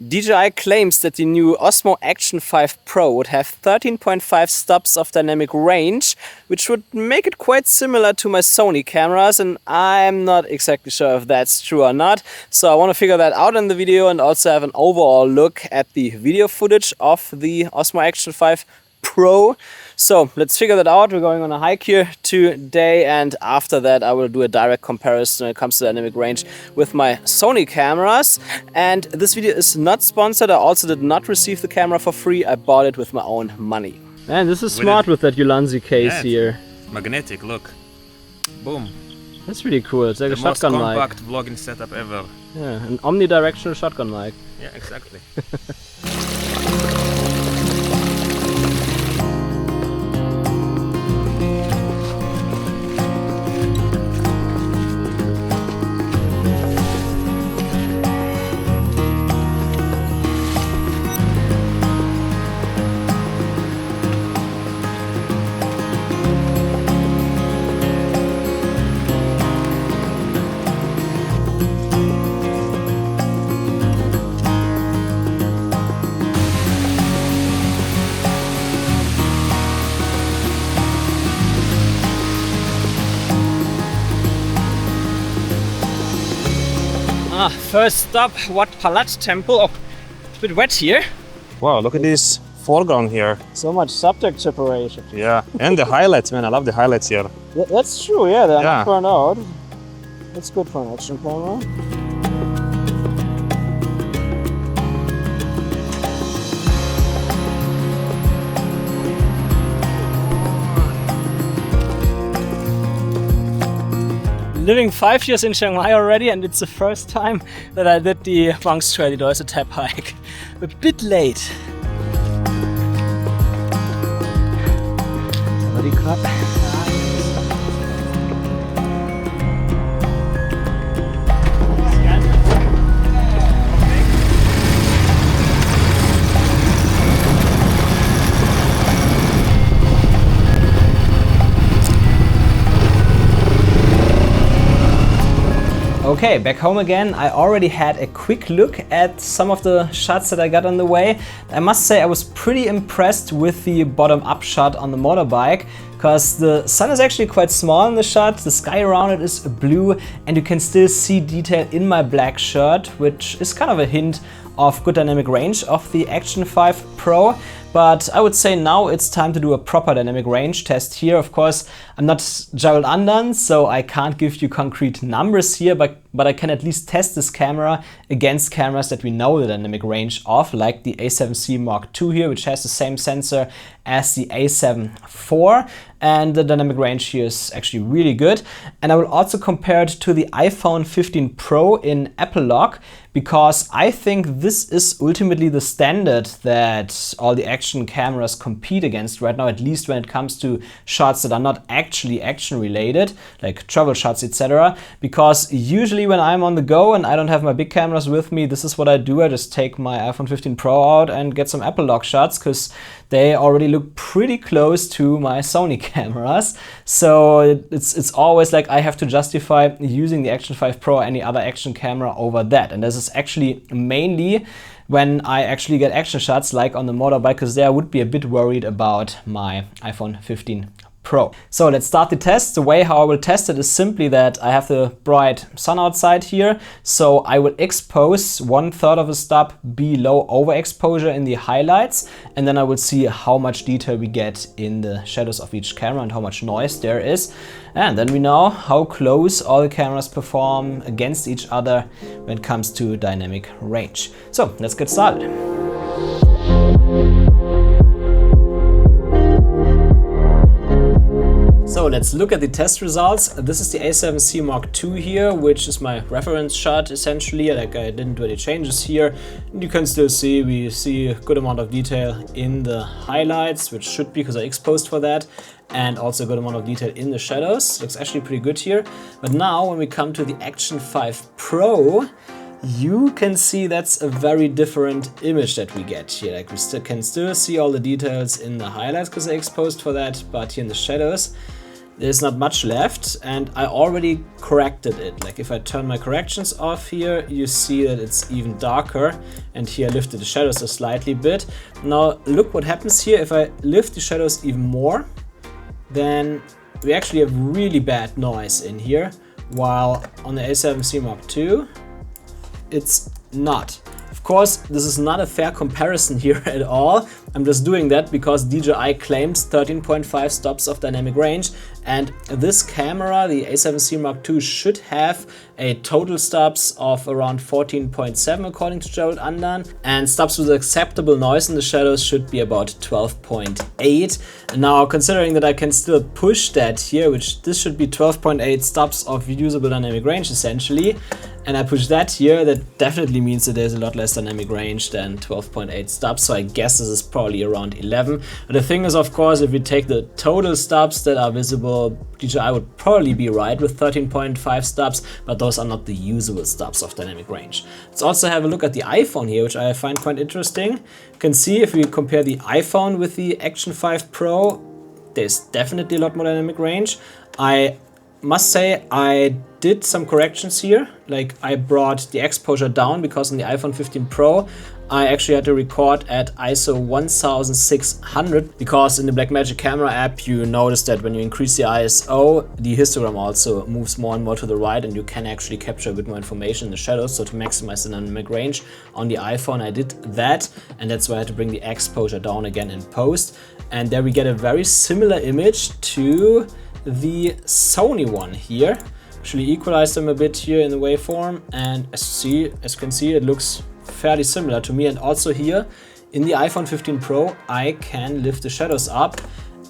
DJI claims that the new Osmo Action 5 Pro would have 13.5 stops of dynamic range, which would make it quite similar to my Sony cameras, and I'm not exactly sure if that's true or not. So I want to figure that out in the video and also have an overall look at the video footage of the Osmo Action 5 Pro. So let's figure that out. We're going on a hike here today, and after that I will do a direct comparison when it comes to dynamic range with my Sony cameras. And this video is not sponsored. I also did not receive the camera for free. I bought it with my own money. Man, this is smart with that Ulanzi case here. Magnetic, look. Boom. That's really cool. It's like a shotgun mic. The most compact vlogging setup ever. Yeah, an omnidirectional shotgun mic. Yeah, exactly. First stop, Wat Palat Temple. Oh, it's a bit wet here. Wow, look at this foreground here. So much subject separation. Yeah, and the highlights, man. I love the highlights here. That's true, yeah, they're Yeah. not burned out. That's good for an action camera. Living 5 years in Shanghai already, and it's the first time that I did the Bronx Trail. It was a tap hike. A bit late. Somebody clap. Okay, back home again. I already had a quick look at some of the shots that I got on the way. I must say I was pretty impressed with the bottom-up shot on the motorbike, because the sun is actually quite small in the shot, the sky around it is blue, and you can still see detail in my black shirt, which is kind of a hint of good dynamic range of the Action 5 Pro. But I would say now it's time to do a proper dynamic range test here. Of course, I'm not Gerald Andan, so I can't give you concrete numbers here, but I can at least test this camera against cameras that we know the dynamic range of, like the A7C Mark II here, which has the same sensor as the A7 IV, and the dynamic range here is actually really good. And I will also compare it to the iPhone 15 Pro in Apple Lock, because I think this is ultimately the standard that all the action cameras compete against right now, at least when it comes to shots that are not actually action related, like travel shots, etc. Because usually when I'm on the go and I don't have my big cameras with me, this is what I do. I just take my iPhone 15 Pro out and get some Apple Lock shots, because they already look pretty close to my Sony cameras. So it's always like I have to justify using the Action 5 Pro or any other action camera over that. And this is actually mainly when I actually get action shots, like on the motorbike, because there I would be a bit worried about my iPhone 15 Pro. So let's start the test. The way how I will test it is simply that I have the bright sun outside here, so I will expose 1/3 of a stop below overexposure in the highlights, and then I will see how much detail we get in the shadows of each camera and how much noise there is. And then we know how close all the cameras perform against each other when it comes to dynamic range. So let's get started. So let's look at the test results. This is the A7C Mark II here, which is my reference shot essentially. Like, I didn't do any changes here. And you can still see, we see a good amount of detail in the highlights, which should be because I exposed for that, and also a good amount of detail in the shadows. Looks actually pretty good here. But now when we come to the Action 5 Pro, you can see that's a very different image that we get here. Like, we can still see all the details in the highlights because I exposed for that, but here in the shadows, there's not much left, and I already corrected it. Like if I turn my corrections off here, you see that it's even darker, and here I lifted the shadows a slightly bit. Now look what happens here. If I lift the shadows even more, then we actually have really bad noise in here, while on the A7C Mark II, it's not. Of course, this is not a fair comparison here at all. I'm just doing that because DJI claims 13.5 stops of dynamic range, and this camera, the A7C Mark II, should have a total stops of around 14.7 according to Gerald Andan, and stops with acceptable noise in the shadows should be about 12.8. Now, considering that I can still push that here, which this should be 12.8 stops of usable dynamic range essentially, and I push that here, that definitely means that there's a lot less dynamic range than 12.8 stops, so I guess this is probably around 11. But the thing is, of course, if we take the total stops that are visible, DJI would probably be right with 13.5 stops, but those are not the usable stops of dynamic range. Let's also have a look at the iPhone here, which I find quite interesting. You can see if we compare the iPhone with the Action 5 Pro, there's definitely a lot more dynamic range. I must say I did some corrections here, like I brought the exposure down because on the iPhone 15 Pro I actually had to record at ISO 1600 because in the Blackmagic camera app you notice that when you increase the ISO, the histogram also moves more and more to the right, and you can actually capture a bit more information in the shadows. So to maximize the dynamic range on the iPhone I did that, and that's why I had to bring the exposure down again in post, and there we get a very similar image to the Sony one here. Actually equalize them a bit here in the waveform, and as you can see, it looks fairly similar to me. And also here in the iPhone 15 Pro I can lift the shadows up,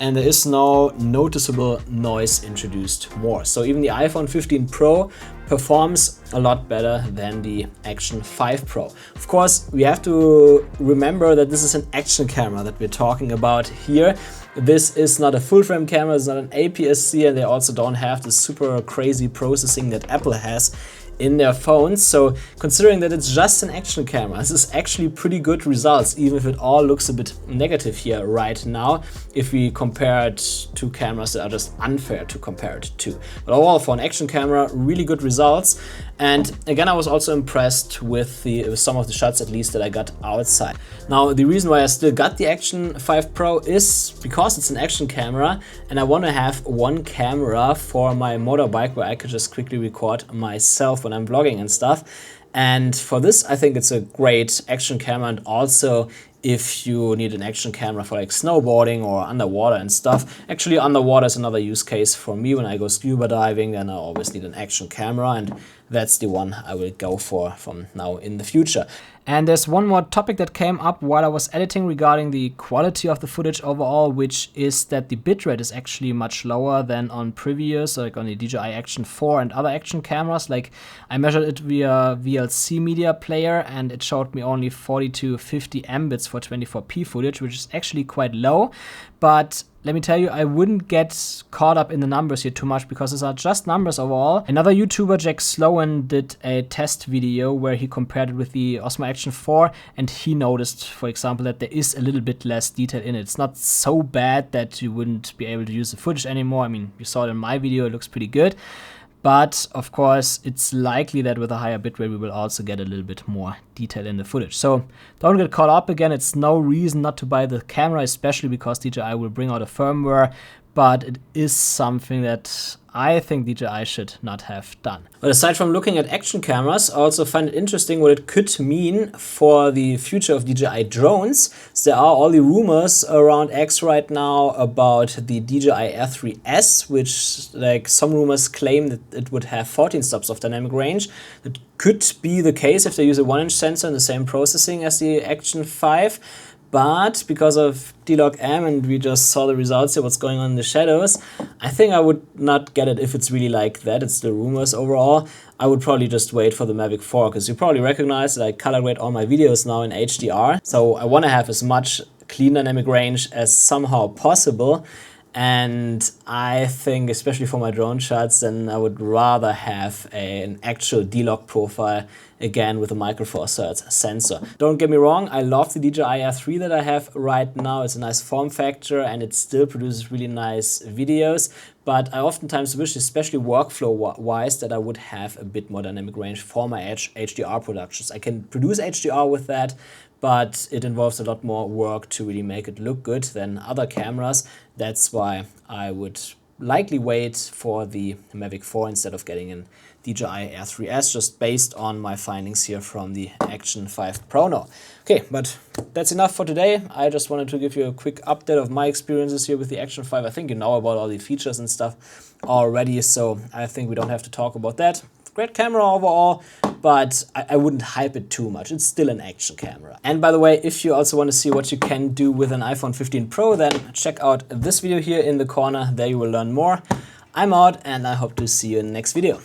and there is no noticeable noise introduced more. So even the iPhone 15 Pro performs a lot better than the Action 5 Pro. Of course, we have to remember that this is an action camera that we're talking about here. This is not a full frame camera, it's not an APS-C, and they also don't have the super crazy processing that Apple has in their phones. So considering that it's just an action camera, this is actually pretty good results, even if it all looks a bit negative here right now if we compare it to cameras that are just unfair to compare it to. But overall, for an action camera, really good results. And again, I was also impressed with some of the shots, at least, that I got outside. Now, the reason why I still got the Action 5 Pro is because it's an action camera, and I want to have one camera for my motorbike where I could just quickly record myself when I'm vlogging and stuff. And for this, I think it's a great action camera, and also if you need an action camera for like snowboarding or underwater and stuff. Actually, underwater is another use case for me. When I go scuba diving, then I always need an action camera, and that's the one I will go for from now in the future. And there's one more topic that came up while I was editing regarding the quality of the footage overall, which is that the bitrate is actually much lower than on previous, like on the DJI Action 4 and other action cameras. Like I measured it via VLC media player, and it showed me only 40 to 50 Mbits for 24p footage, which is actually quite low. But let me tell you, I wouldn't get caught up in the numbers here too much, because these are just numbers overall. Another YouTuber, Jack Sloan, did a test video where he compared it with the Osmo Action 4, and he noticed, for example, that there is a little bit less detail in it. It's not so bad that you wouldn't be able to use the footage anymore. I mean, you saw it in my video, it looks pretty good. But of course, it's likely that with a higher bitrate, we will also get a little bit more detail in the footage. So don't get caught up again. It's no reason not to buy the camera, especially because DJI will bring out a firmware. But it is something that I think DJI should not have done. But aside from looking at action cameras, I also find it interesting what it could mean for the future of DJI drones. So there are all the rumors around X right now about the DJI R3S, which, like, some rumors claim that it would have 14 stops of dynamic range. That could be the case if they use a 1-inch sensor and the same processing as the Action 5. But because of D-Log-M, and we just saw the results here, what's going on in the shadows, I think I would not get it if it's really like that. It's the rumors overall. I would probably just wait for the Mavic 4, because you probably recognize that I color grade all my videos now in HDR. So I want to have as much clean dynamic range as somehow possible. And I think, especially for my drone shots, then I would rather have an actual D-Log profile, again with a Micro Four Thirds sensor. Don't get me wrong, I love the DJI R3 that I have right now. It's a nice form factor and it still produces really nice videos. But I oftentimes wish, especially workflow-wise, that I would have a bit more dynamic range for my HDR productions. I can produce HDR with that, but it involves a lot more work to really make it look good than other cameras. That's why I would likely wait for the Mavic 4 instead of getting an DJI R3S, just based on my findings here from the Action 5 Pro now. Okay, but that's enough for today. I just wanted to give you a quick update of my experiences here with the Action 5. I think you know about all the features and stuff already, so I think we don't have to talk about that. Great camera overall, but I wouldn't hype it too much. It's still an action camera. And by the way, if you also want to see what you can do with an iPhone 15 Pro, then check out this video here in the corner. There you will learn more. I'm out and I hope to see you in the next video.